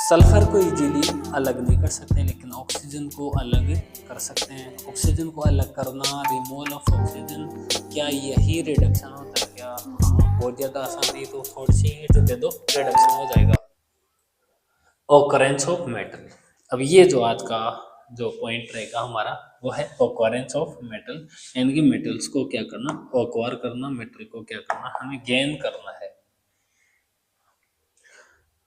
Sulphur को easily अलग नहीं कर सकते, लेकिन ऑक्सीजन को अलग कर सकते हैं। ऑक्सीजन को अलग करना, रिमूवल ऑफ ऑक्सीजन, क्या यही रिडक्शन होता है क्या? हाँ, बहुत ज़्यादा आसान है, तो थोड़ी सी हीट दे दो, रिडक्शन हो जाएगा। Occurrence of metal. अब ये जो आज का जो पॉइंट रहेगा हमारा वो है ऑकरेंस ऑफ मेटल, यानी कि मेटल्स को क्या करना, ऑक्वायर करना, मेटल को क्या करना, हमें गेन करना है।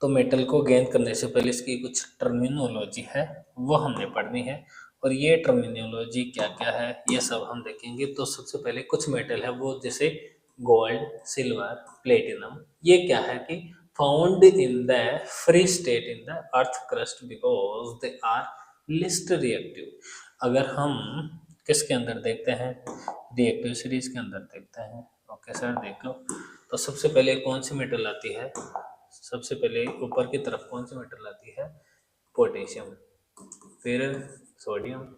तो मेटल को गेन करने से पहले इसकी कुछ टर्मिनोलॉजी है वो हमने पढ़नी है, और ये टर्मिनोलॉजी क्या क्या है ये सब हम देखेंगे। तो सबसे पहले कुछ मेटल है वो, जैसे गोल्ड, सिल्वर, प्लेटिनम, ये क्या है कि found in the free state in the earth crust because they are least reactive. अगर हम किसके अंदर देखते हैं, रिएक्टिव सीरीज के अंदर देखते हैं। ओके सर, देख लो। तो सबसे पहले कौन सी मेटल आती है, सबसे पहले ऊपर की तरफ कौन सी मेटल आती है, पोटेशियम, फिर सोडियम,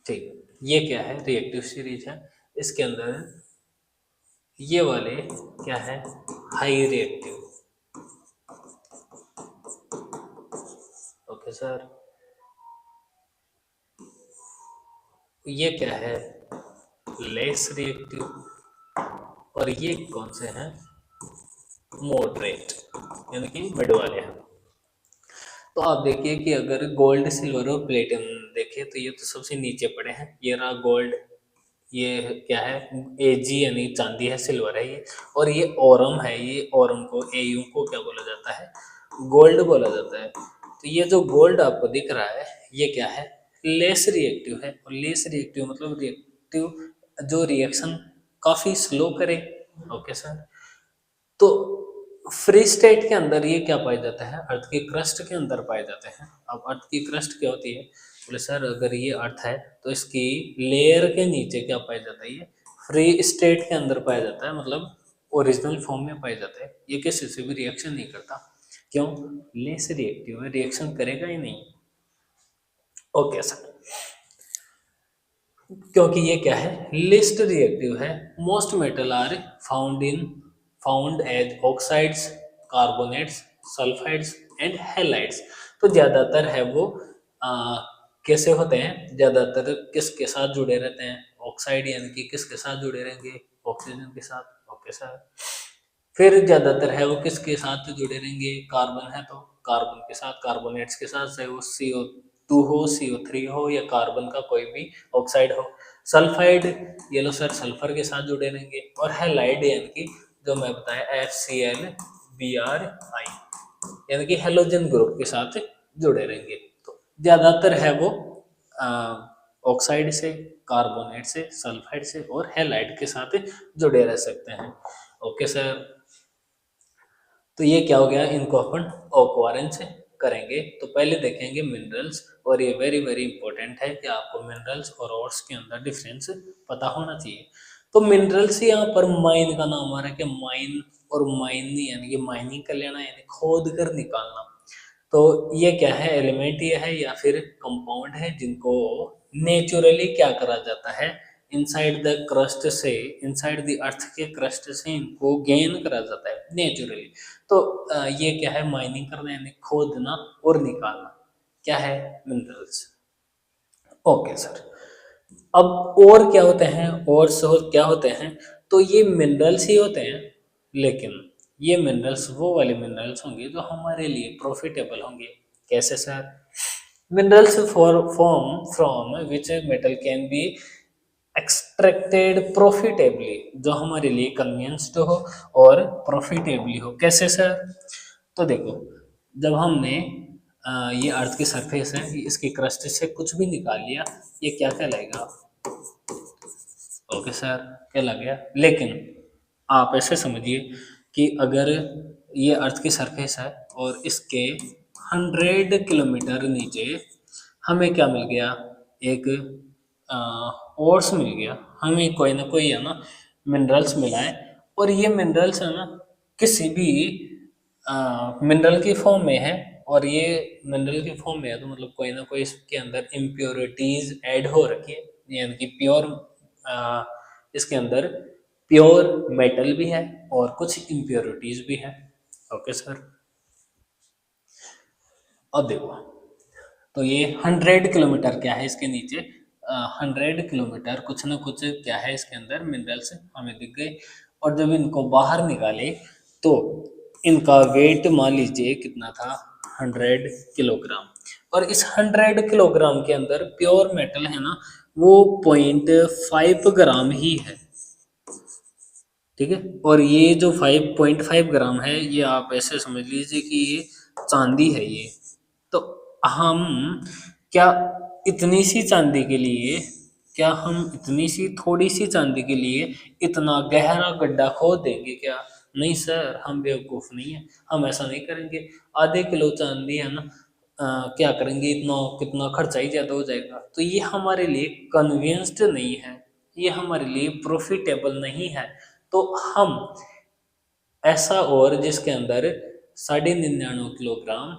ठीक। ये क्या है, रिएक्टिव सीरीज है। इसके अंदर ये वाले क्या है, हाई रिएक्टिव। ओके सर, ये क्या है, लेस रिएक्टिव। और ये कौन से हैं, मॉडरेट, यानी कि मिड वाले हैं। तो आप देखिए कि अगर गोल्ड, सिल्वर और प्लेटिनम देखें तो ये तो सबसे नीचे पड़े हैं। ये रहा गोल्ड, ये क्या है, एजी यानी चांदी है, सिल्वर है ये, और ये ओरम है। ये ओरम को, एयू को क्या बोला जाता है, गोल्ड बोला जाता है। तो ये जो गोल्ड आपको दिख रहा है ये क्या है, लेस रिएक्टिव है। और लेस रिएक्टिव मतलब रिएक्टिव जो रिएक्शन काफी स्लो करे। ओके सर, तो फ्री स्टेट के अंदर ये क्या पाया जाता है, अर्थ की क्रस्ट के अंदर पाए जाते हैं। अब अर्थ की क्रस्ट क्या होती है, बोले सर अगर ये अर्थ है तो इसकी लेयर के नीचे क्या पाया जाता है, ये फ्री स्टेट के अंदर पाया जाता है, मतलब ओरिजिनल फॉर्म में पाया जाता है। ये किसी से भी रिएक्शन नहीं करता, क्यों, लेस रिएक्टिव है, रिएक्शन करेगा ही नहीं। ओके सर, क्योंकि ये क्या है, लिस्ट रिएक्टिव है। Most metal are found as oxides, carbonates, sulphides and halides. तो ज्यादातर है वो कैसे होते हैं, ज्यादातर किसके साथ जुड़े रहते हैं, ऑक्साइड, यानी कि किसके साथ जुड़े रहेंगे, ऑक्सीजन के साथ। ओके सर, फिर ज्यादातर है वो किसके साथ जुड़े रहेंगे, कार्बन है तो कार्बन के साथ, कार्बोनेट्स के साथ, चाहे वो CO2 हो, CO3 हो, या कार्बन का कोई भी ऑक्साइड हो। सल्फाइड, ये लो सर, सल्फर के साथ जुड़े रहेंगे। और हैलाइड यानी कि जो मैं बताया HCl, Br, I, यानी कि हेलोजन ग्रुप के साथ जुड़े रहेंगे। तो ज्यादातर है वो ऑक्साइड से, कार्बोनेट से, सल्फाइड से और हैलाइड के साथ जुड़े रह सकते हैं। ओके सर, तो ये क्या हो गया, इनको अपन ऑक्वारेंस करेंगे। तो पहले देखेंगे मिनरल्स, और ये वेरी वेरी इंपॉर्टेंट है कि आपको मिनरल्स और ऑर्स के अंदर डिफरेंस पता होना चाहिए। तो मिनरल्स, यहाँ पर माइन का नाम आ रहा है कि माइन, और माइन यानी कि माइनिंग कर लेना, यानी खोद कर निकालना। तो ये क्या है, एलिमेंट ये है या फिर कंपाउंड है जिनको नेचुरली क्या करा जाता है, इनसाइड द क्रस्ट से, इनसाइड द अर्थ के क्रस्ट से इनको गेन करा जाता है नेचुरली। तो ये क्या है, माइनिंग करना यानी खोदना और निकालना, क्या है, मिनरल्स। ओके सर, अब और क्या होते हैं, और क्या होते हैं, तो ये मिनरल्स ही होते हैं, लेकिन ये मिनरल्स वो वाले मिनरल्स होंगे जो हमारे लिए प्रॉफिटेबल होंगे। कैसे sir, minerals form from which metal can be extracted profitably, जो हमारे लिए कन्वीनियंस्ड हो और प्रॉफिटेबली हो। कैसे सर, तो देखो, जब हमने ये अर्थ की सरफेस है, इसकी क्रस्ट से कुछ भी निकाल लिया, ये क्या कहलाएगा, ओके सर, कहला गया। लेकिन आप ऐसे समझिए कि अगर ये अर्थ की सरफेस है और इसके 100 किलोमीटर नीचे हमें क्या मिल गया, एक ओर्स मिल गया, हमें कोई ना कोई है ना मिनरल्स मिला है। और ये मिनरल्स है ना किसी भी मिनरल की फॉर्म में है, और ये मिनरल की फॉर्म में है, तो मतलब कोई ना कोई इसके अंदर इम्प्योरिटीज ऐड हो रखी है, यानी कि प्योर, इसके अंदर प्योर मेटल भी है और कुछ इम्प्योरिटीज भी है। Okay sir. अब देखो, तो ये 100 किलोमीटर क्या है इसके नीचे, 100 किलोमीटर कुछ ना कुछ क्या है इसके अंदर मिनरल्स हमें दिख गए। और जब इनको बाहर निकाले तो इनका वेट मान लीजिए कितना था, 100 किलोग्राम। और इस 100 किलोग्राम के अंदर प्योर मेटल है ना, वो 0.5 ग्राम ही है। ठीक है, और ये जो 5.5 ग्राम है, ये आप ऐसे समझ लीजिए कि ये चांदी है ये। तो हम क्या इतनी सी चांदी के लिए, क्या हम इतनी सी थोड़ी सी चांदी के लिए इतना गहरा गड्ढा खोद देंगे क्या? नहीं सर, हम बेवकूफ़ नहीं है, हम ऐसा नहीं करेंगे। आधे किलो चांदी है ना, क्या करेंगे, इतना कितना खर्चा ही ज़्यादा हो जाएगा। तो ये हमारे लिए कन्वीनियंस्ड नहीं है, ये हमारे लिए प्रॉफिटेबल नहीं है। तो हम ऐसा और जिसके अंदर 99.5 किलोग्राम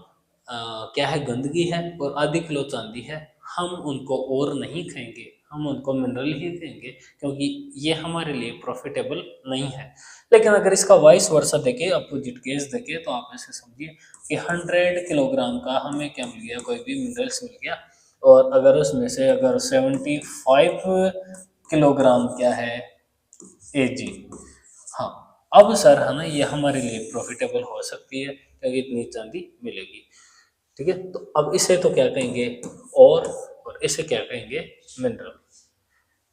क्या है, गंदगी है और आधी किलो चांदी है, हम उनको और नहीं खाएंगे, हम उनको मिनरल ही देंगे, क्योंकि ये हमारे लिए प्रॉफिटेबल नहीं है। लेकिन अगर इसका वाइस वर्सा देखे, अपोजिट केस देखे, तो आप ऐसे समझिए कि 100 किलोग्राम का हमें क्या मिल गया, कोई भी मिनरल्स मिल गया। और अगर उसमें से अगर 75 किलोग्राम क्या है, एजी, हाँ, अब सर है ना, ये हमारे लिए प्रॉफिटेबल हो सकती है क्योंकि इतनी चांदी मिलेगी। ठीक है, तो अब इसे तो क्या कहेंगे, और इसे क्या कहेंगे, मिनरल।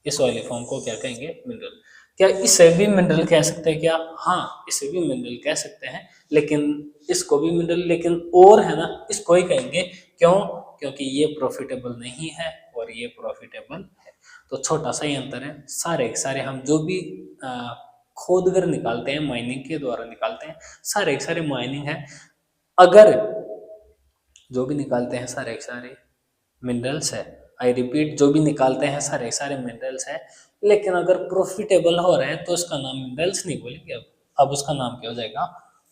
इस वाले फॉर्म को क्या कहेंगे, मिनरल। क्या इसे भी मिनरल कह सकते हैं क्या? हाँ, इसे भी मिनरल कह सकते हैं, लेकिन इसको भी मिनरल, लेकिन और है ना, इसको ही कहेंगे। क्यों? क्योंकि ये प्रॉफिटेबल नहीं है और ये प्रॉफिटेबल है। तो छोटा सा ही अंतर है। सारे सारे हम जो भी खोद कर निकालते हैं, माइनिंग के द्वारा निकालते हैं, सारे सारे माइनिंग है। अगर जो भी निकालते हैं सारे सारे मिनरल्स है, आई रिपीट, जो भी निकालते हैं सारे सारे मिनरल्स है, लेकिन अगर प्रॉफिटेबल हो रहे हैं तो उसका नाम मिनरल्स नहीं बोलेंगे। अब उसका नाम क्या हो जाएगा,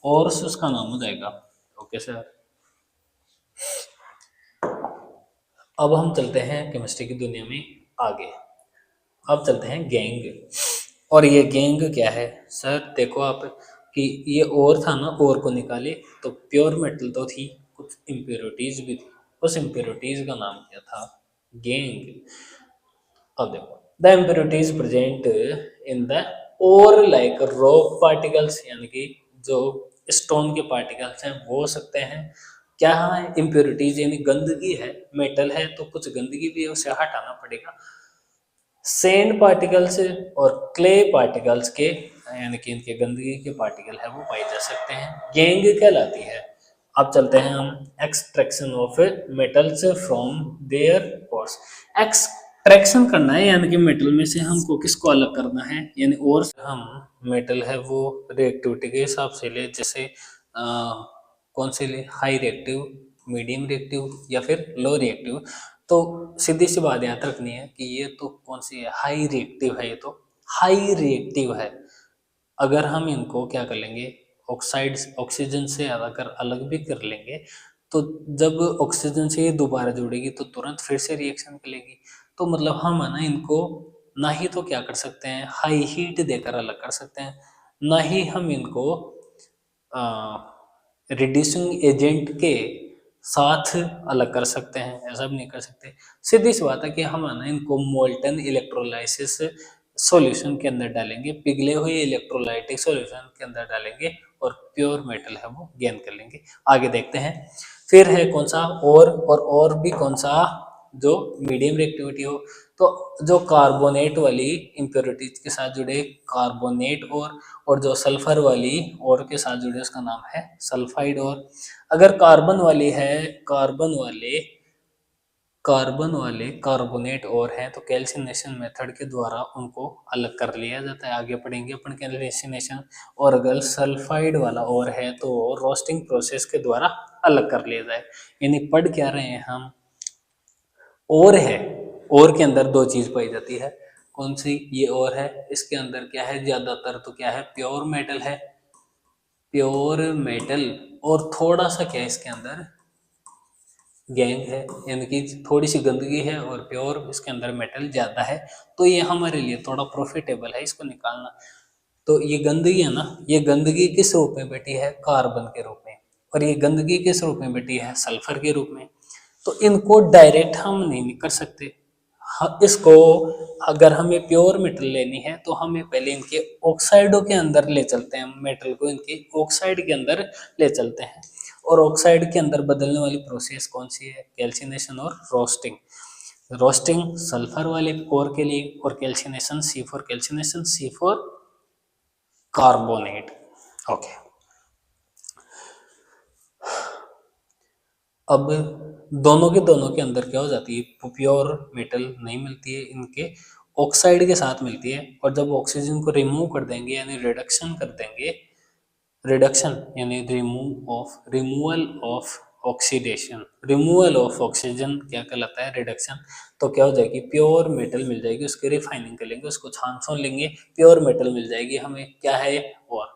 और उसका नाम हो जाएगा। Okay sir. अब हम चलते हैं केमिस्ट्री की दुनिया में आगे। अब चलते हैं गैंग। और ये गैंग क्या है सर, देखो आप कि ये और था ना, और को निकाले तो प्योर मेटल तो थी, कुछ इम्प्योरिटीज भी थी, उस इम्प्योरिटीज का नाम क्या था, गैंग। अब देखो, the impurities present in the और लाइक रॉक पार्टिकल्स, यानी कि जो स्टोन के पार्टिकल्स हैं वो हो सकते हैं। क्या है इम्प्योरिटीज, यानी गंदगी है, मेटल है तो कुछ गंदगी भी है, उसे हटाना पड़ेगा। सैंड पार्टिकल्स और क्ले पार्टिकल्स के, यानी कि इनके गंदगी के पार्टिकल है वो पाए जा सकते हैं, गैंग कहलाती है। अब चलते हैं हम extraction of metals from their ores. Extraction करना है, यानी कि मेटल में से हमको किसको अलग करना है, यानी और हम मेटल है वो रिएक्टिविटी के हिसाब से ले, जैसे कौन से ले, हाई रिएक्टिव, मीडियम रिएक्टिव या फिर लो रिएक्टिव। तो सीधी सी बात याद रखनी है कि ये तो कौन सी है, हाई रिएक्टिव है, ये तो हाई रिएक्टिव है। अगर हम इनको क्या कर लेंगे, ऑक्साइड ऑक्सीजन से अगर अलग भी कर लेंगे, तो जब ऑक्सीजन से ये दोबारा जुड़ेगी तो तुरंत फिर से रिएक्शन करेगी। तो मतलब हम है ना, इनको ना ही तो क्या कर सकते हैं, हाई हीट देकर अलग कर सकते हैं, ना ही हम इनको रिड्यूसिंग एजेंट के साथ अलग कर सकते हैं, ऐसा भी नहीं कर सकते। सीधी सी बात है कि हम है ना, इनको मोल्टन इलेक्ट्रोलाइसिस सॉल्यूशन के अंदर डालेंगे, पिघले हुए इलेक्ट्रोलाइटिक सॉल्यूशन के अंदर डालेंगे और प्योर मेटल है वो गेन कर लेंगे। आगे देखते हैं, फिर है कौन सा, और भी कौन सा, जो मीडियम रिएक्टिविटी हो, तो जो कार्बोनेट वाली इम्प्योरिटीज के साथ जुड़े कार्बोनेट और जो सल्फर वाली और के साथ जुड़े उसका नाम है सल्फाइड। और अगर कार्बन वाली है, कार्बन वाले कार्बोनेट और हैं तो कैल्सिनेशन मेथड के द्वारा उनको अलग कर लिया जाता है। आगे पढ़ेंगे अपन कैल्सिनेशन। और अगर सल्फाइड वाला और है तो रोस्टिंग प्रोसेस के द्वारा अलग कर लिया जाए। यानी पढ़ क्या रहे हैं हम, और है, और के अंदर दो चीज पाई जाती है, कौन सी, ये और है, इसके अंदर क्या है, ज्यादातर तो क्या है, प्योर मेटल है, प्योर मेटल। और थोड़ा सा क्या है इसके अंदर, गैंग है, यानी कि थोड़ी सी गंदगी है और प्योर इसके अंदर मेटल ज़्यादा है, तो ये हमारे लिए थोड़ा प्रॉफिटेबल है इसको निकालना। तो ये गंदगी है ना, ये गंदगी किस रूप में बैठी है, कार्बन के रूप में, और ये गंदगी किस रूप में बैठी है, सल्फर के रूप में। तो इनको डायरेक्ट हम नहीं कर सकते। इसको अगर हमें प्योर मेटल लेनी है तो हमें पहले इनके ऑक्साइडों के अंदर ले चलते हैं, मेटल को इनके ऑक्साइड के अंदर ले चलते हैं। और ऑक्साइड के अंदर बदलने वाली प्रोसेस कौन सी है, कैल्सिनेशन और रोस्टिंग। रोस्टिंग सल्फर वाले कोर के लिए, और calcination C for calcination, C for carbonate. Okay, अब दोनों के अंदर क्या हो जाती है, प्योर मेटल नहीं मिलती है, इनके ऑक्साइड के साथ मिलती है। और जब ऑक्सीजन को रिमूव कर देंगे यानी रिडक्शन कर देंगे, रिडक्शन यानी removal of oxidation, removal of oxygen क्या कहलाता है, रिडक्शन। तो क्या हो जाएगी, प्योर मेटल मिल जाएगी, उसकी रिफाइनिंग कर लेंगे, उसको छान छोन लेंगे, प्योर मेटल मिल जाएगी हमें। क्या है, और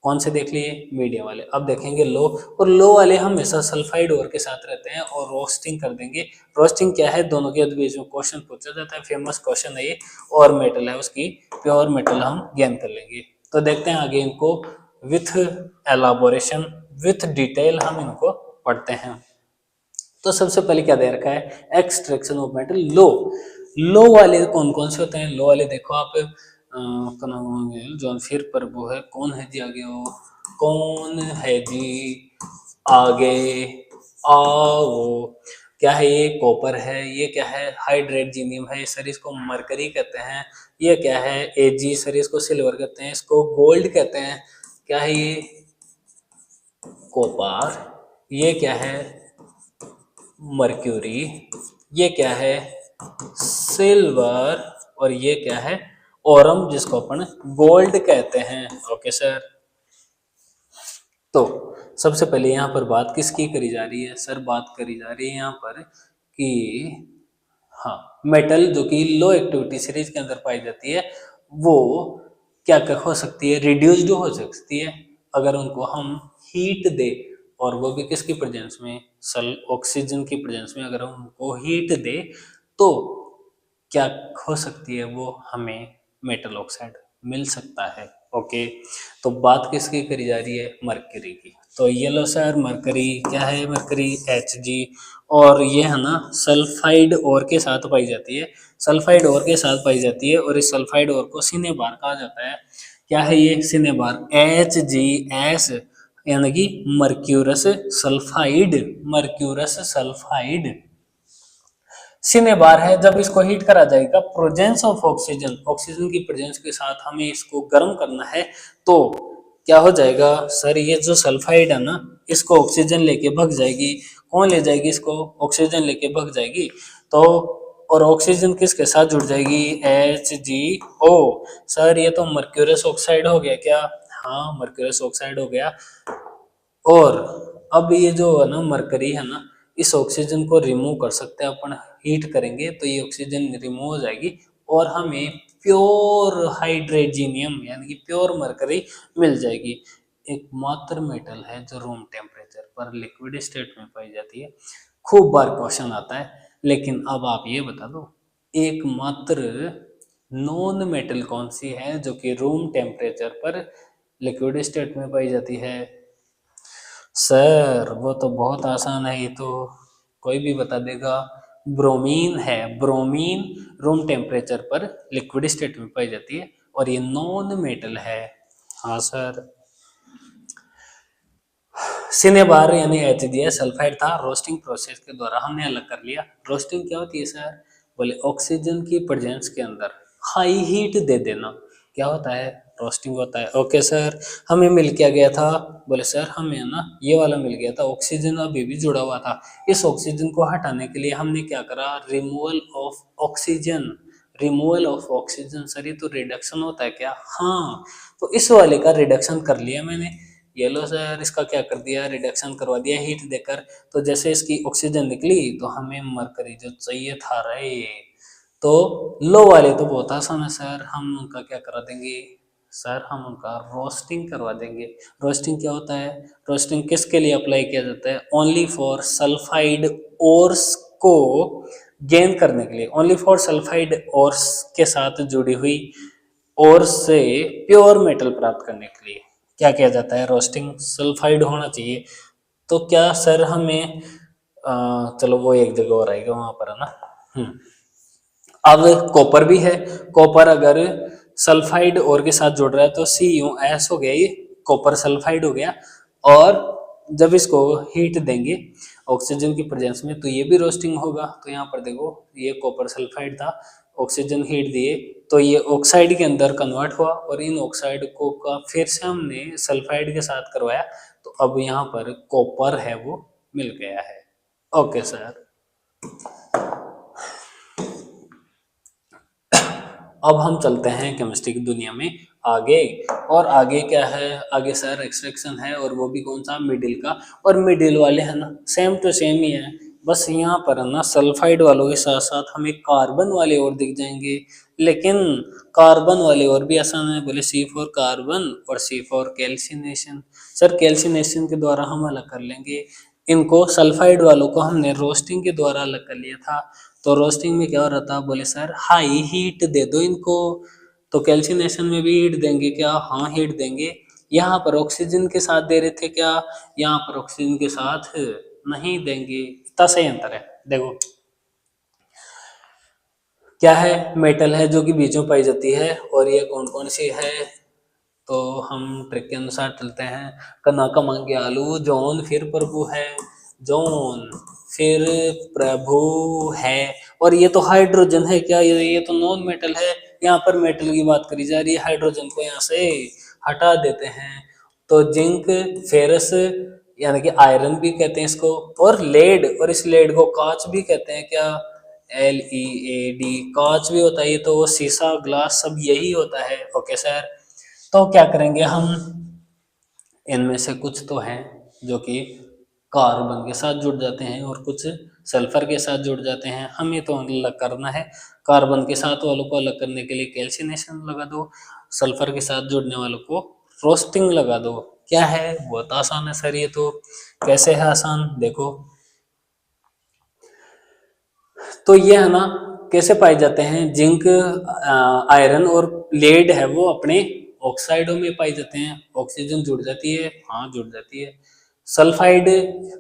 कौन से देख लिए, मीडियम वाले। अब देखेंगे लो, और लो वाले हमेशा सल्फाइड ओर के साथ रहते हैं, और रोस्टिंग कर देंगे। रोस्टिंग क्या है, दोनों के बीच में क्वेश्चन पूछा जाता है, फेमस क्वेश्चन है ये। और मेटल है उसकी प्योर मेटल हम गेन कर लेंगे। तो देखते हैं आगे इनको विथ एलाबोरेशन, विथ डिटेल हम इनको पढ़ते हैं। तो सबसे पहले क्या दे रखा है, एक्सट्रैक्शन ऑफ मेटल लो। लो वाले कौन कौन से होते हैं, लो वाले देखो आप, का नाम होंगे जॉन फिर पर वो है, कौन है जी आगे, वो कौन है जी आगे, आओ। क्या है ये, कॉपर है, ये क्या है, हाइड्रेजिनियम है सर, इसको मरकरी कहते हैं। ये क्या है, एजी सर, इसको सिल्वर कहते हैं, इसको गोल्ड कहते हैं। क्या है ये, कॉपर। ये क्या है, मर्क्यूरी। ये क्या है, सिल्वर। और ये क्या है, ओरम, जिसको अपन गोल्ड कहते हैं। ओके सर, तो सबसे पहले यहाँ पर बात किसकी करी जा रही है सर, बात करी जा रही है यहाँ पर कि हाँ, मेटल जो कि लो एक्टिविटी सीरीज के अंदर पाई जाती है, वो क्या क्या हो सकती है, रिड्यूस्ड हो सकती है अगर उनको हम हीट दे, और वो भी किसकी प्रेजेंस में, सल ऑक्सीजन की प्रेजेंस में। अगर हम उनको हीट दे तो क्या हो सकती है, वो हमें मेटल ऑक्साइड मिल सकता है। ओके, तो बात किसकी करी जा रही है, मरकरी की। तो ये लो सर, मरकरी क्या है, मरकरी Hg, और ये है ना सल्फाइड ओर के साथ पाई जाती है, सल्फाइड ओर के साथ पाई जाती है, और इस सल्फाइड ओर को सिनेबार कहा जाता है। क्या है ये, सिनेबार, HgS, यानी कि mercurous sulphide, mercurous sulphide cinnabar है। जब इसको हीट करा जाएगा, प्रेजेंस ऑफ ऑक्सीजन, ऑक्सीजन की प्रेजेंस के साथ हमें इसको गर्म करना है, तो क्या हो जाएगा सर, ये जो सल्फाइड है ना, इसको ऑक्सीजन लेके भग जाएगी। कौन ले जाएगी इसको, ऑक्सीजन लेके भग जाएगी। तो और ऑक्सीजन किसके साथ जुड़ जाएगी, HgO। सर ये तो मर्क्यूरस ऑक्साइड हो गया क्या, हाँ मर्क्यूरस ऑक्साइड हो गया। और अब ये जो है ना मरकरी है ना, इस ऑक्सीजन को रिमूव कर सकते हैं अपन, हीट करेंगे तो ये ऑक्सीजन रिमूव हो जाएगी, और हमें प्योर हाइड्रोजीनियम यानी कि प्योर मरकरी मिल जाएगी। एकमात्र मेटल है जो रूम टेम्परेचर पर लिक्विड स्टेट में पाई जाती है। खूब बार क्वेश्चन आता है, लेकिन अब आप ये बता दो, एकमात्र नॉन मेटल कौन सी है जो कि रूम टेम्परेचर पर लिक्विड स्टेट में पाई जाती है। सर वो तो बहुत आसान है, ये तो कोई भी बता देगा, ब्रोमीन है। ब्रोमीन रूम टेम्परेचर पर लिक्विड स्टेट में पाई जाती है, और ये नॉन मेटल है। हाँ सर, सिनेबार यानी HgS सल्फाइड था, रोस्टिंग प्रोसेस के द्वारा हमने अलग कर लिया। रोस्टिंग क्या होती है सर, बोले ऑक्सीजन की प्रेजेंस के अंदर हाई हीट दे देना, क्या होता है, रोस्टिंग होता है। ओके सर, हमें मिल क्या गया था, बोले सर हमें ना ये वाला मिल गया था, ऑक्सीजन अभी भी जुड़ा हुआ था। इस ऑक्सीजन को हटाने के लिए हमने क्या करा, removal of oxygen, removal of oxygen. Sir ये तो रिडक्शन होता है क्या, हाँ, तो इस वाले का रिडक्शन कर लिया मैंने। येलो सर, इसका क्या कर दिया, रिडक्शन करवा दिया हीट देकर। तो जैसे इसकी ऑक्सीजन निकली तो हमें मरकरी जो चाहिए था रे। तो लो वाले तो बहुत आसान है सर, हम उनका क्या करा देंगे, सर हम उनका रोस्टिंग करवा देंगे। रोस्टिंग क्या होता है? रोस्टिंग किसके लिए अप्लाई किया जाता है? ओनली फॉर सल्फाइड ओर्स को गेन करने के लिए, ओनली फॉर सल्फाइड ओर्स के साथ जुड़ी हुई ओर से प्योर मेटल प्राप्त करने के लिए क्या किया जाता है? रोस्टिंग। सल्फाइड होना चाहिए। तो क्या सर हमें चलो वो एक जगह और आएगा वहां पर, है ना। अब कॉपर भी है। कॉपर अगर सल्फाइड और के साथ जुड़ रहा है तो CuS हो गया, ये कॉपर सल्फाइड हो गया। और जब इसको हीट देंगे ऑक्सीजन की प्रेजेंस में तो ये भी रोस्टिंग होगा। तो यहाँ पर देखो ये कॉपर सल्फाइड था, ऑक्सीजन हीट दिए तो ये ऑक्साइड के अंदर कन्वर्ट हुआ और इन ऑक्साइड को का फिर से हमने सल्फाइड के साथ करवाया तो अब यहाँ पर कॉपर है वो मिल गया है। Okay sir. अब हम चलते हैं केमिस्ट्री की दुनिया में आगे। और आगे क्या है? आगे सर एक्सट्रैक्शन है और वो भी कौन सा? मिडिल का। और मिडिल वाले है ना सेम टू सेम ही है, बस यहाँ पर है ना सल्फाइड वालों के साथ साथ हमें कार्बन वाले और दिख जाएंगे। लेकिन कार्बन वाले और भी आसान है, बोले C फॉर कार्बन और C for calcination. Sir calcination के द्वारा हम अलग कर लेंगे इनको। सल्फाइड वालों को हमने रोस्टिंग के द्वारा अलग कर लिया था। तो रोस्टिंग में क्या हो रहा था? बोले सर हाई हीट दे दो इनको। तो कैल्सिनेशन में भी हीट देंगे क्या? हाँ हीट देंगे। यहाँ पर ऑक्सीजन के साथ दे रहे थे क्या? यहाँ पर ऑक्सीजन के साथ नहीं देंगे। इतना सही अंतर है। देखो क्या है? मेटल है जो कि बीच में पाई जाती है और ये कौन कौन सी है? तो हम ट्रिक के अनुसार चलते हैं। कना का मांगे आलू जॉन, फिर प्रभु है जॉन, फिर प्रभु है। और ये तो हाइड्रोजन है क्या? ये तो नॉन मेटल है। यहाँ पर मेटल की बात करी जा रही है, हाइड्रोजन को यहाँ से हटा देते हैं। तो जिंक, फेरस यानी कि आयरन भी कहते हैं इसको, और लेड, और इस लेड को कांच भी कहते हैं क्या? LEAD, कांच भी होता है ये तो। शीशा, ग्लास सब यही होता है। Okay sir. तो क्या करेंगे हम? इनमें से कुछ तो हैं जो कि कार्बन के साथ जुड़ जाते हैं और कुछ सल्फर के साथ जुड़ जाते हैं। हमें तो अलग करना है। कार्बन के साथ वालों को अलग करने के लिए कैल्सिनेशन लगा दो, सल्फर के साथ जुड़ने वालों को रोस्टिंग लगा दो। क्या है? बहुत आसान है सर ये तो। कैसे है आसान? देखो तो ये है ना कैसे पाए जाते हैं? जिंक, आयरन और लेड है वो अपने ऑक्साइडों में पाई जाते हैं। ऑक्सीजन जुड़ जाती है, हाँ जुड़ जाती है। सल्फाइड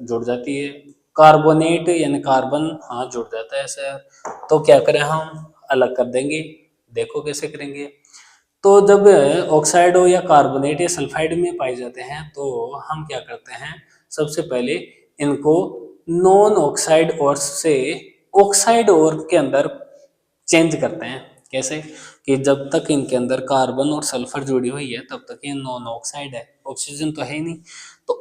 जुड़ जाती है। कार्बोनेट यानी कार्बन, हाँ जुड़ जाता है सर। तो क्या करें हम? अलग कर देंगे। देखो कैसे करेंगे। तो जब ऑक्साइड हो या कार्बोनेट या सल्फाइड में पाए जाते हैं तो हम क्या करते हैं? सबसे पहले इनको नॉन ऑक्साइड और से ऑक्साइड और के अंदर चेंज करते हैं। कैसे? कि जब तक इनके अंदर कार्बन और सल्फर जुड़ी हुई है तब तक ये नॉन ऑक्साइड है, ऑक्सीजन तो है ही नहीं। तो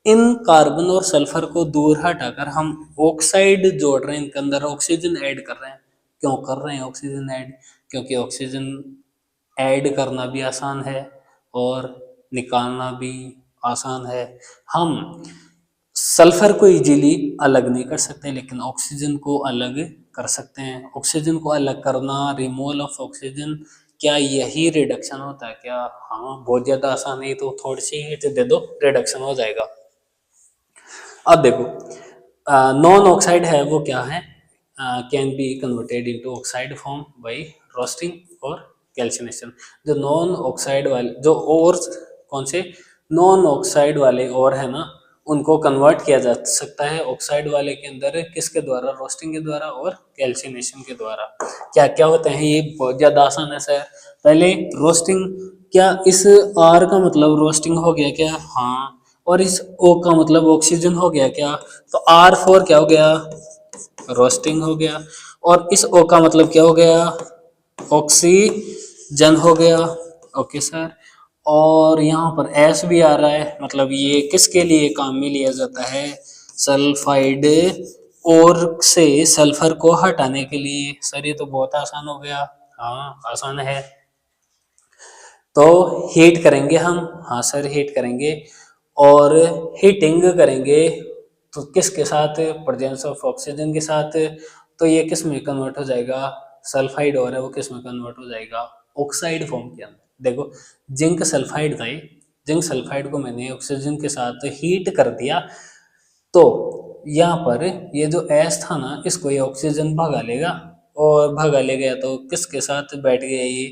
इन कार्बन और सल्फर को दूर हटाकर हम ऑक्साइड जोड़ रहे हैं, इनके अंदर ऑक्सीजन ऐड कर रहे हैं। क्यों कर रहे हैं ऑक्सीजन ऐड? क्योंकि ऑक्सीजन ऐड करना भी आसान है और निकालना भी आसान है। हम सल्फर को इजीली अलग नहीं कर सकते लेकिन ऑक्सीजन को अलग कर सकते हैं। ऑक्सीजन को अलग करना, रिमूवल ऑफ ऑक्सीजन, क्या यही रिडक्शन होता है क्या? हाँ बहुत ज्यादा आसान है। तो थोड़ी सी हीट दे दो, रिडक्शन हो जाएगा। अब देखो नॉन ऑक्साइड है वो क्या है? Can be converted into oxide form by roasting और कैल्सिनेशन। जो नॉन ऑक्साइड वाले जो और कौन से नॉन ऑक्साइड वाले और है ना उनको कन्वर्ट किया जा सकता है ऑक्साइड वाले के अंदर। किसके द्वारा? रोस्टिंग के द्वारा और कैल्सिनेशन के द्वारा। क्या क्या होते हैं ये? बहुत ज्यादा आसान है सर। पहले रोस्टिंग, क्या इस आर का मतलब रोस्टिंग हो गया क्या? हाँ। और इस ओ का मतलब ऑक्सीजन हो गया क्या? तो R4 क्या हो गया? रोस्टिंग हो गया। और इस O का मतलब क्या हो गया? ऑक्सीजन हो गया। Okay sir. और यहाँ पर S भी आ रहा है, मतलब ये किसके लिए काम में लिया जाता है? सल्फाइड और से सल्फर को हटाने के लिए। सर ये तो बहुत आसान हो गया। हाँ आसान है। तो हीट करेंगे हम, हाँ सर हीट करेंगे। और हीटिंग करेंगे तो किसके साथ? प्रेजेंस ऑफ ऑक्सीजन के साथ। तो ये किस में कन्वर्ट हो जाएगा? सल्फाइड और है वो किस में कन्वर्ट हो जाएगा? ऑक्साइड फॉर्म के अंदर। देखो जिंक सल्फाइड था ये, जिंक सल्फाइड को मैंने ऑक्सीजन के साथ हीट कर दिया, तो यहाँ पर ये जो एस था ना, इसको ये ऑक्सीजन भगा लेगा, और भगा ले गया तो किसके साथ बैठ गया ये,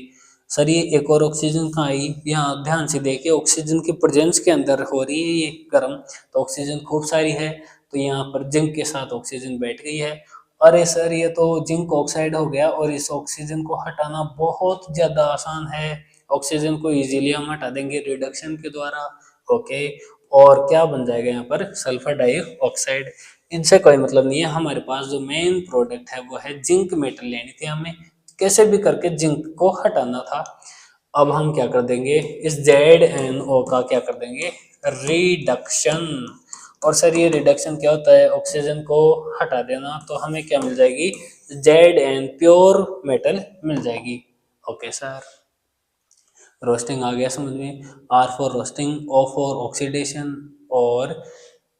सर ये एक और ऑक्सीजन कहाँ आई, यहाँ ध्यान से देखिए ऑक्सीजन की प्रेजेंस के अंदर हो रही है ये गर्म, तो ऑक्सीजन खूब सारी है, तो यहाँ पर जिंक के साथ ऑक्सीजन बैठ गई है। अरे सर ये तो जिंक ऑक्साइड हो गया, और इस ऑक्सीजन को हटाना बहुत ज़्यादा आसान है, ऑक्सीजन को इजीली हम हटा देंगे रिडक्शन के द्वारा। ओके, और क्या बन जाएगा यहाँ पर, सल्फर डाइऑक्साइड। इनसे कोई मतलब नहीं है, हमारे पास जो मेन प्रोडक्ट है वो है जिंक मेटल लेनी थी हमें, कैसे भी करके जिंक को हटाना था। अब हम क्या कर देंगे, इस ZnO का क्या कर देंगे, रिडक्शन। और सर ये रिडक्शन क्या होता है, ऑक्सीजन को हटा देना, तो हमें क्या मिल जाएगी, Zn प्योर मेटल मिल जाएगी। ओके सर, रोस्टिंग आ गया समझ में, R for roasting, O for oxidation, और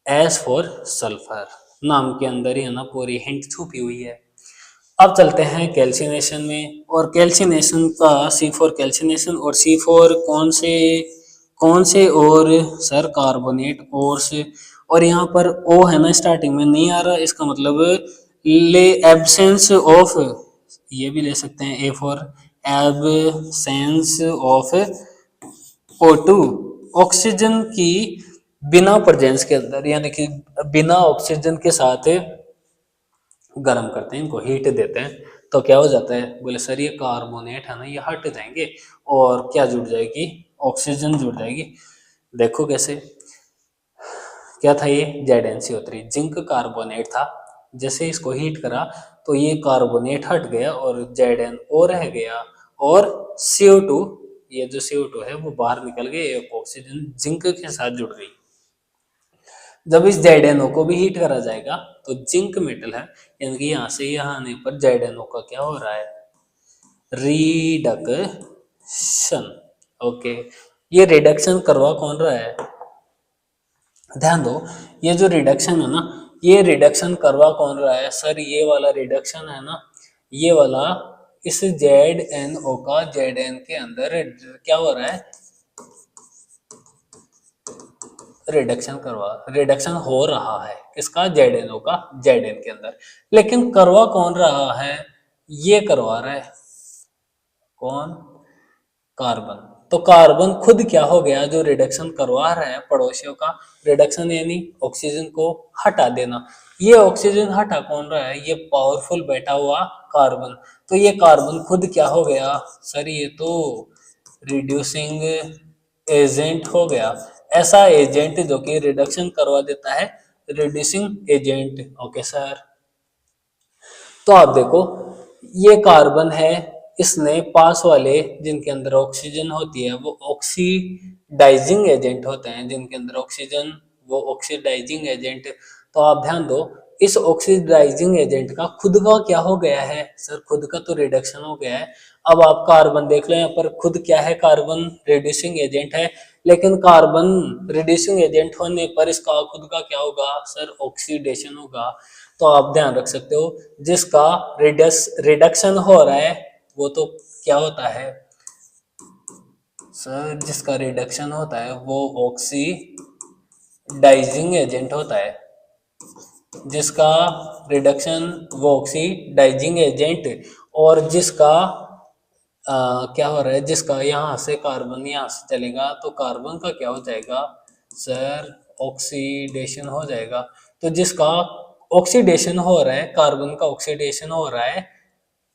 S फॉर सल्फर। नाम के अंदर ही है ना पूरी हिंट छुपी हुई है। अब चलते हैं कैल्सिनेशन में, और कैल्सिनेशन का C फॉर कैल्सिनेशन, और C फॉर कौन से, और सर कार्बोनेट और से, और यहाँ पर O है ना स्टार्टिंग में नहीं आ रहा, इसका मतलब ले एब्सेंस ऑफ, ये भी ले सकते हैं A for absence of O2, oxygen की बिना प्रेजेंस के अंदर, यानी कि बिना ऑक्सीजन के साथ गर्म करते हैं, इनको हीट देते हैं, तो क्या हो जाता है, बोले सर ये कार्बोनेट है ना ये हट जाएंगे, और क्या जुड़ जाएगी, ऑक्सीजन जुड़ जाएगी। देखो कैसे, क्या था ये, ZnCO3, जिंक कार्बोनेट था, जैसे इसको हीट करा तो ये कार्बोनेट हट गया और ZnO रह गया, और CO2, ये जो CO2 है वो बाहर निकल गया, एक ऑक्सीजन जिंक के साथ जुड़ गई। जब इस ZnO को भी हीट करा जाएगा तो जिंक मेटल है, यानी कि यहाँ से यहाँ आने पर ZnO का क्या हो रहा है, रिडक्शन। ओके, ये रिडक्शन करवा कौन रहा है, ध्यान दो, ये जो रिडक्शन है ना, ये रिडक्शन करवा कौन रहा है, सर ये वाला रिडक्शन है ना, ये वाला इस ZnO का Zn के अंदर क्या हो रहा है, रिडक्शन हो रहा है, किसका, ZnO का Zn के अंदर, लेकिन करवा कौन रहा है, ये करवा रहा है कौन, कार्बन। तो कार्बन खुद क्या हो गया, जो रिडक्शन करवा रहा है पड़ोसियों का, रिडक्शन यानी ऑक्सीजन को हटा देना, ये ऑक्सीजन हटा कौन रहा है, ये पावरफुल बैठा हुआ कार्बन। तो ये कार्बन खुद क्या हो गया, सर ये तो रिड्यूसिंग एजेंट हो गया, ऐसा एजेंट जो कि रिडक्शन करवा देता है, रिड्यूसिंग एजेंट। ओके सर, तो आप देखो ये कार्बन है, इसने पास वाले जिनके अंदर ऑक्सीजन होती है वो ऑक्सीडाइजिंग एजेंट होते हैं, जिनके अंदर ऑक्सीजन, वो ऑक्सीडाइजिंग एजेंट। तो आप ध्यान दो, इस ऑक्सीडाइजिंग एजेंट का खुद का क्या हो गया है, सर खुद का तो रिडक्शन हो गया है। अब आप कार्बन देख लो, यहाँ पर खुद क्या है, कार्बन रिड्यूसिंग एजेंट है, लेकिन कार्बन रिड्यूसिंग एजेंट होने पर इसका खुद का क्या होगा, सर ऑक्सीडेशन होगा। तो आप ध्यान रख सकते हो, जिसका रिडक्शन हो रहा है वो तो क्या होता है, सर जिसका रिडक्शन होता है वो ऑक्सीडाइजिंग एजेंट होता है, जिसका रिडक्शन वो ऑक्सीडाइजिंग एजेंट, और जिसका क्या हो रहा है, जिसका यहाँ से कार्बन यहाँ से चलेगा तो कार्बन का क्या हो जाएगा, सर ऑक्सीडेशन हो जाएगा। तो जिसका ऑक्सीडेशन हो रहा है, कार्बन का ऑक्सीडेशन हो रहा है,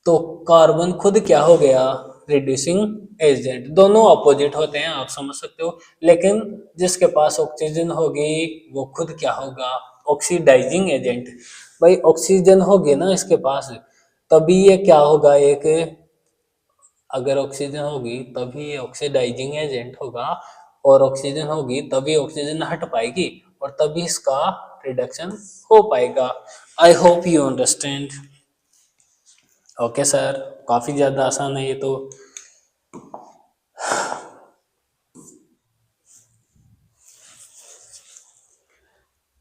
तो कार्बन खुद क्या हो गया, रिड्यूसिंग एजेंट। दोनों अपोजिट होते हैं, आप समझ सकते हो, लेकिन जिसके पास ऑक्सीजन होगी वो खुद क्या होगा, ऑक्सीडाइजिंग एजेंट। भाई ऑक्सीजन होगी ना इसके पास, तभी ये क्या होगा, एक, अगर ऑक्सीजन होगी तभी ये ऑक्सीडाइजिंग एजेंट होगा, और ऑक्सीजन होगी तभी ऑक्सीजन हट पाएगी, और तभी इसका रिडक्शन हो पाएगा। I hope you understand. Okay sir, काफी ज्यादा आसान है ये तो।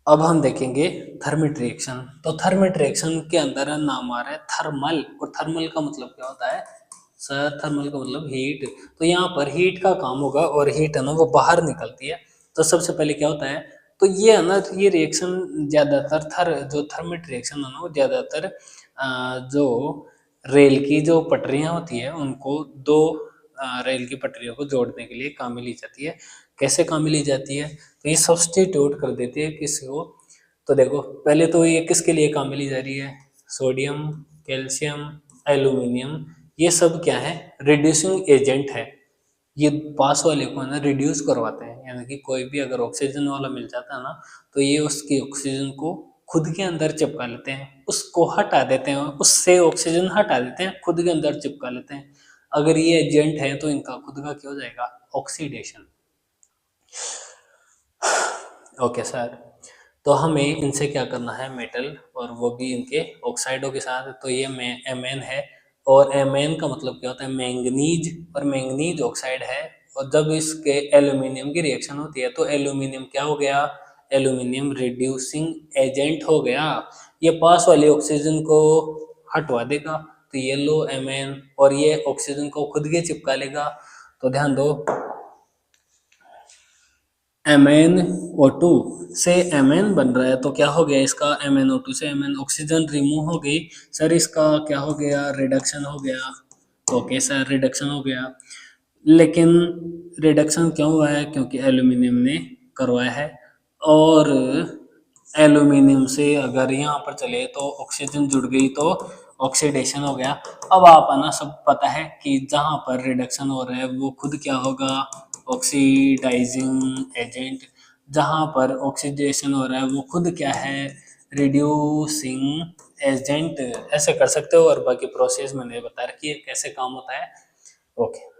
अब हम देखेंगे थर्मिट रिएक्शन। तो थर्मिट रिएक्शन के अंदर नाम आ रहा है थर्मल, और थर्मल का मतलब क्या होता है, सर थर्मल का मतलब हीट, तो यहाँ पर हीट का काम होगा और हीट है ना वो बाहर निकलती है। तो सबसे पहले क्या होता है, तो ये है ना ये रिएक्शन ज़्यादातर जो थर्मिट रिएक्शन है ना वो ज़्यादातर जो रेल की जो पटरियाँ होती है उनको दो रेल की पटरियों को जोड़ने के लिए काम में ली जाती है। कैसे काम में ली जाती है, तो ये सब्स्टिट्यूट कर देती है किसी को। तो देखो पहले तो ये किसके लिए काम में ली जा रही है, सोडियम, कैल्शियम, एल्यूमिनियम, ये सब क्या है, रिड्यूसिंग एजेंट है। ये पास वाले को है ना रिड्यूस करवाते हैं, यानी कि कोई भी अगर ऑक्सीजन वाला मिल जाता है ना तो ये उसकी ऑक्सीजन को खुद के अंदर चिपका लेते हैं, उसको हटा देते हैं, उससे ऑक्सीजन हटा देते हैं, खुद के अंदर चिपका लेते हैं। अगर ये एजेंट है तो इनका खुद का क्या हो जाएगा, ऑक्सीडेशन। ओके सर, तो हमें इनसे क्या करना है, मेटल, और वो भी इनके ऑक्साइडों के साथ। तो ये एमएन है, और एमएन का मतलब क्या होता है, मैंगनीज, और मैंगनीज ऑक्साइड है। और जब इसके एल्यूमिनियम की रिएक्शन होती है तो एल्यूमिनियम क्या हो गया, एल्यूमिनियम रिड्यूसिंग एजेंट हो गया। ये पास वाली ऑक्सीजन को हटवा देगा, तो ये लो एमएन, और ये ऑक्सीजन को खुद के चिपका लेगा। तो ध्यान दो, MnO2 से Mn बन रहा है, तो क्या हो गया इसका, MnO2 से Mn ऑक्सीजन रिमूव हो गई। सर इसका क्या हो गया, रिडक्शन हो गया। ओके सर, रिडक्शन हो गया। लेकिन रिडक्शन क्यों हुआ है, क्योंकि एल्यूमिनियम ने करवाया है। और एल्यूमिनियम से अगर यहाँ पर चले तो ऑक्सीजन जुड़ गई तो ऑक्सीडेशन हो गया। अब आप है ना सब पता है कि जहाँ पर रिडक्शन हो रहा है वो खुद क्या होगा, ऑक्सीडाइजिंग एजेंट। जहाँ पर ऑक्सीडेशन हो रहा है वो खुद क्या है, रिड्यूसिंग एजेंट। ऐसे कर सकते हो, और बाकी प्रोसेस मैंने बता रखी है कैसे काम होता है। ओके,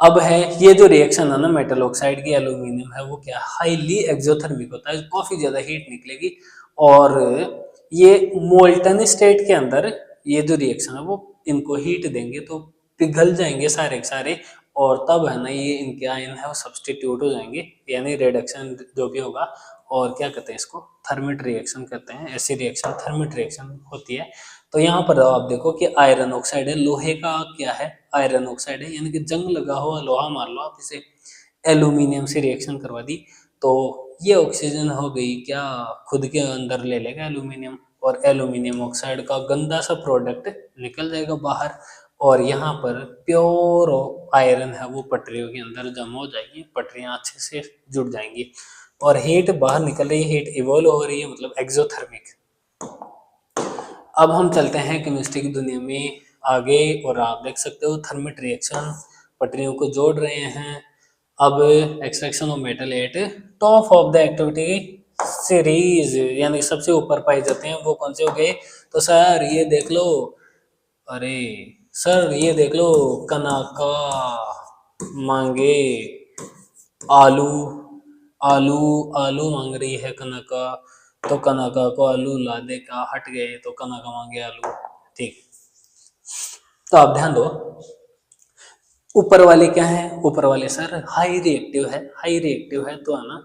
अब है ये जो रिएक्शन है ना मेटल ऑक्साइड की एल्यूमिनियम है वो क्या, हाईली एक्सोथर्मिक होता है, काफी ज्यादा हीट निकलेगी। और ये मोल्टन स्टेट के अंदर ये जो रिएक्शन है वो इनको हीट देंगे तो पिघल जाएंगे सारे के सारे, और तब है ना ये इनके आयन है वो सब्सटीट्यूट हो जाएंगे, यानी रिडक्शन जो भी होगा। और क्या कहते हैं इसको, थर्मिट रिएक्शन कहते हैं, ऐसी रिएक्शन थर्मिट रिएक्शन होती है। तो यहाँ पर आप देखो कि आयरन ऑक्साइड है, लोहे का क्या है, आयरन ऑक्साइड है, यानी कि जंग लगा हुआ लोहा मान लो आप इसे, एल्यूमिनियम से रिएक्शन करवा दी तो ये ऑक्सीजन हो गई क्या, खुद के अंदर ले लेगा एल्यूमिनियम, और एल्यूमिनियम ऑक्साइड का गंदा सा प्रोडक्ट निकल जाएगा बाहर। और यहाँ पर प्योर आयरन है वो पटरियों के अंदर जमा हो जाएगी, पटरियाँ अच्छे से जुड़ जाएंगी, और हीट बाहर निकल रही है, हीट इवॉल्व हो रही है, मतलब एक्सोथर्मिक। अब हम चलते हैं केमिस्ट्री की दुनिया में आगे, और आप देख सकते हो थर्मिट रिएक्शन पटरियों को जोड़ रहे हैं। अब extraction of metal at top of the activity series, यानी सबसे ऊपर पाए जाते हैं वो कौन से हो गए, तो सर ये देख लो, अरे सर ये देख लो, कनाका मांगे आलू, आलू आलू मांग रही है कनका, तो कनका को आलू ला दे का, हट गए तो कनका मांगे आलू। ठीक, तो आप ध्यान दो, ऊपर वाले क्या है, ऊपर वाले सर हाई रिएक्टिव है, हाई रिएक्टिव है तो है ना,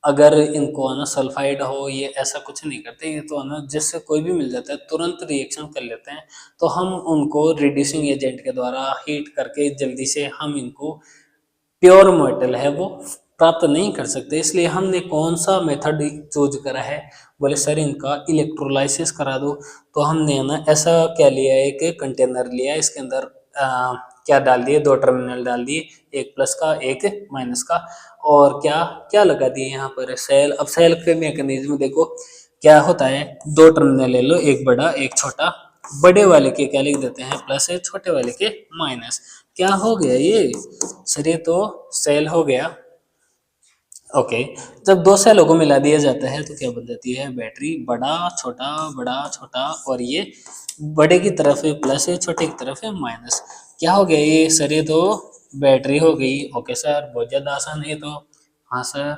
अगर इनको है ना सल्फाइड हो, ये ऐसा कुछ नहीं करते, ये तो है ना जिससे कोई भी मिल जाता है तुरंत रिएक्शन कर लेते हैं। तो हम उनको रिड्यूसिंग एजेंट के द्वारा हीट करके जल्दी से हम इनको प्योर मेटल है वो प्राप्त नहीं कर सकते, इसलिए हमने कौन सा मेथड चूज करा है, बोले सर इनका इलेक्ट्रोलाइसिस करा दो। तो हमने ना ऐसा क्या लिया, एक कंटेनर लिया, इसके अंदर क्या डाल दिए, दो टर्मिनल डाल दिए, एक प्लस का एक माइनस का, और क्या क्या लगा दिए यहाँ पर सेल। अब सेल के मैकेनिज्म देखो क्या होता है, दो टर्मिनल ले लो, एक बड़ा एक छोटा, बड़े वाले के क्या लिख देते हैं प्लस है, छोटे वाले के माइनस। क्या हो गया ये सर, ये तो सेल हो गया। ओके, जब दो सेलों को मिला दिया जाता है तो क्या बन जाती है बैटरी, बड़ा छोटा, और ये बड़े की तरफ है प्लस है, छोटे की तरफ है माइनस। क्या हो गया ये सर, ये तो बैटरी हो गई। ओके सर, बहुत ज्यादा आसान है तो। हाँ सर,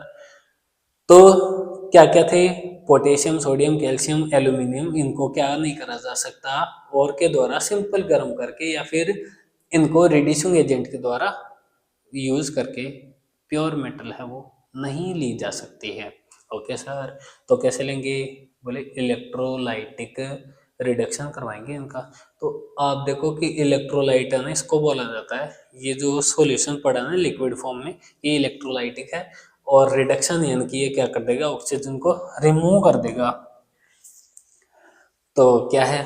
तो क्या क्या थे, पोटेशियम, सोडियम, कैल्शियम, एल्यूमिनियम, इनको क्या नहीं करा जा सकता, और के द्वारा सिंपल गर्म करके या फिर इनको रिड्यूसिंग एजेंट के द्वारा यूज करके प्योर मेटल है वो नहीं ली जा सकती है। ओके सर, तो कैसे लेंगे, बोले इलेक्ट्रोलाइटिक रिडक्शन करवाएंगे इनका। तो आप देखो कि इलेक्ट्रोलाइट है ना, इसको बोला जाता है, ये जो सॉल्यूशन पड़ा ना लिक्विड फॉर्म में, ये इलेक्ट्रोलाइटिक है। और रिडक्शन यानी कि ये क्या कर देगा, ऑक्सीजन को रिमूव कर देगा। तो क्या है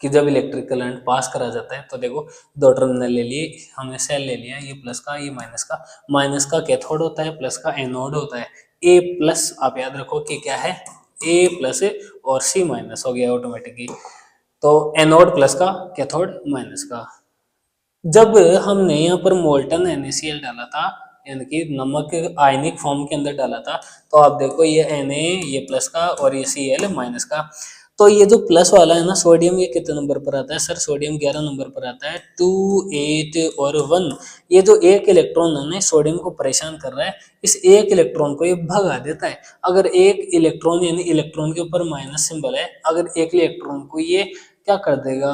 कि जब इलेक्ट्रिकल करंट पास करा जाता है तो देखो, दो टर्मिनल ले लिए हमने, सेल ले लिया, ये प्लस का ये माइनस का। माइनस का कैथोड होता है, प्लस का एनोड होता है। ए प्लस आप याद रखो कि क्या है, ए प्लस और सी माइनस हो गया ऑटोमेटिकली। तो एनोड प्लस का, कैथोड माइनस का। जब हमने यहाँ पर मोल्टन NaCl डाला था, यानी कि नमक आयनिक फॉर्म के अंदर डाला था, तो आप देखो ये Na ये प्लस का और ये Cl माइनस का। तो ये जो प्लस वाला है ना सोडियम, ये कितने नंबर पर आता है सर? सोडियम 11 नंबर पर आता है, 2 8 और 1। ये जो एक इलेक्ट्रॉन है ना सोडियम को परेशान कर रहा है, इस एक इलेक्ट्रॉन को ये भगा देता है। अगर एक इलेक्ट्रॉन यानी इलेक्ट्रॉन के ऊपर माइनस सिंबल है, अगर एक इलेक्ट्रॉन को ये क्या कर देगा,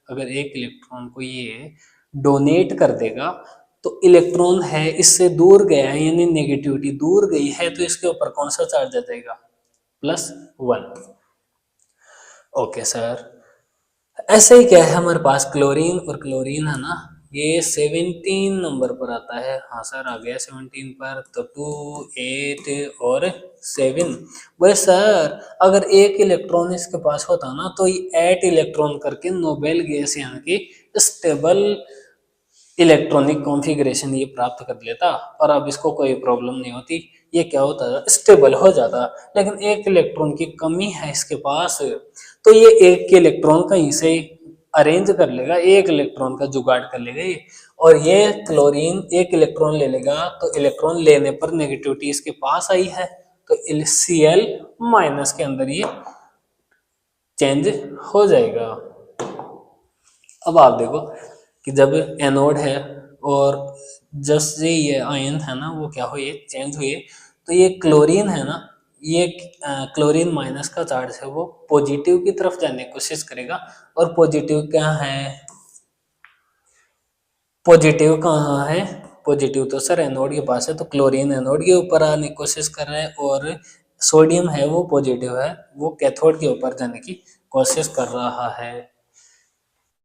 अगर एक इलेक्ट्रॉन को ये डोनेट कर देगा, तो इलेक्ट्रॉन है इससे दूर गया है यानी नेगेटिविटी दूर गई है, तो इसके ऊपर कौन सा चार्ज आ जाएगा, +1। ओके सर, ऐसे ही क्या है हमारे पास क्लोरीन, और क्लोरीन है ना ये 17 नंबर पर आता है। हाँ सर आ गया 17 पर, तो 2 8 और 7। वही सर अगर एक इलेक्ट्रॉन इसके पास होता ना तो ये 8 इलेक्ट्रॉन करके नोबेल गैस यानी कि स्टेबल इलेक्ट्रॉनिक कॉन्फ़िगरेशन ये प्राप्त कर लेता, और अब इसको कोई प्रॉब्लम नहीं होती, ये क्या होता है स्टेबल हो जाता। लेकिन एक इलेक्ट्रॉन की कमी है इसके पास, तो ये एक के इलेक्ट्रॉन कहीं से अरेंज कर लेगा, एक इलेक्ट्रॉन का जुगाड़ कर लेगा ये, और ये क्लोरीन एक इलेक्ट्रॉन ले लेगा, तो इलेक्ट्रॉन लेने पर नेगेटिविटी इसके पास आई है, तो Cl माइनस के अंदर ये चेंज हो जाएगा। अब आप देखो कि जब एनोड है और जैसे ये आयन है ना वो क्या हुए चेंज हुए, तो ये क्लोरीन है ना, ये क्लोरीन माइनस का चार्ज है वो पॉजिटिव की तरफ जाने की कोशिश करेगा। और पॉजिटिव क्या है, पॉजिटिव कहाँ है, पॉजिटिव तो सर एनोड के पास है, तो क्लोरीन एनोड के ऊपर आने की कोशिश कर रहा है, और सोडियम है वो पॉजिटिव है, वो कैथोड के ऊपर जाने की कोशिश कर रहा है।